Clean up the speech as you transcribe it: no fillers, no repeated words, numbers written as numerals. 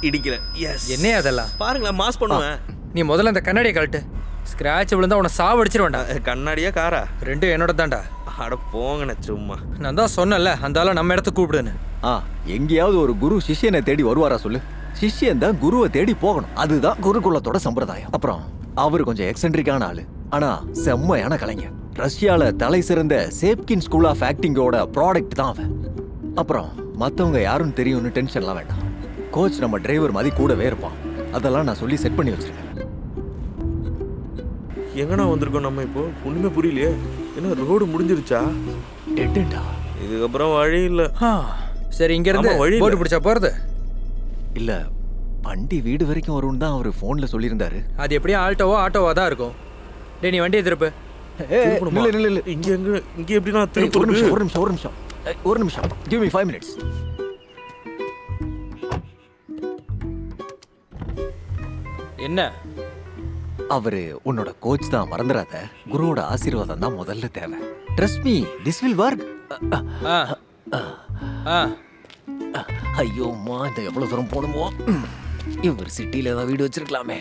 இடிக்கல. S. என்னையா அதெல்லாம்? பாருங்களேன், மாஸ் பண்ணுவேன். நீ முதல்ல அந்த கண்ணாடியை கழட்டு. ஸ்கிராட்ச் விழுந்தா உன்னை சாவடிச்சிருவேன்டா. கண்ணாடியா காரா? ரெண்டும் என்னோட தான்டா. அட போங்கண்ணே சும்மா. நான் தான் சொன்னேன்ல, அந்த ஆளை நம்ம இடத்துக்கு கூப்பிடுன்னு. எங்கேயாவது ஒரு குரு சிஷ்யனை தேடி வருவாரா சொல்லு? சிஷ்யன் தான் குருவை தேடி போகணும். அதுதான் குருகுலத்தோட சம்பிரதாயம். அப்புறம் அவரு கொஞ்சம் எக்ஸென்ட்ரிக்கான ஆளு, ஆனா செம்மையான கலைஞர். ரஷ்யால தலை சிறந்த சேப்கின் ஸ்கூல் ஆஃப் ஆக்டிங்கோட ப்ராடக்ட் தான் அவன். அப்புறம் மத்தவங்க யாரும் தெரியும்னு டென்ஷன்லாம் வேண்டாம். கோச் நம்ம டிரைவர் மாதிரி கூடவே இருப்பான். அதெல்லாம் நான் சொல்லி செட் பண்ணி வச்சிருக்கேன். எங்கண்ணா வந்திருக்கோம் நம்ம இப்போ? ஒண்ணுமே புரியலையே. என்ன ரோடு முடிஞ்சிருச்சா? டெட்டா இதுக்கப்புறம் வழி இல்ல. சரி, இங்க இருந்து ஆமா, வழி இல்ல. போட்டு பிடிச்சா போறது. இல்ல, வண்டி வீடு வரைக்கும் வரும்னு தான் அவரு போன்ல சொல்லியிருந்தாரு. அது எப்படியும் ஆட்டோவா தான் இருக்கும். டேய், நீ வண்டியை திருப்பு. திருப்பணுமா? இல்ல. இங்க எப்படி நான் ஒரு திருப்பி? நிமிஷம். Give me 5 minutes. என்ன? அவரு உன்னோட கோச் தான், மறந்துடாத. குருவோட ஆசீர்வாதம் தான் முதல்ல தேவை. Trust me, this will work. ஆ ஆ ஐயோ அம்மா, இந்த எவ்வளவு தூரம் போகணுமோ. இவர் சிட்டில ஏதாவது வீடு வச்சிருக்கலாமே.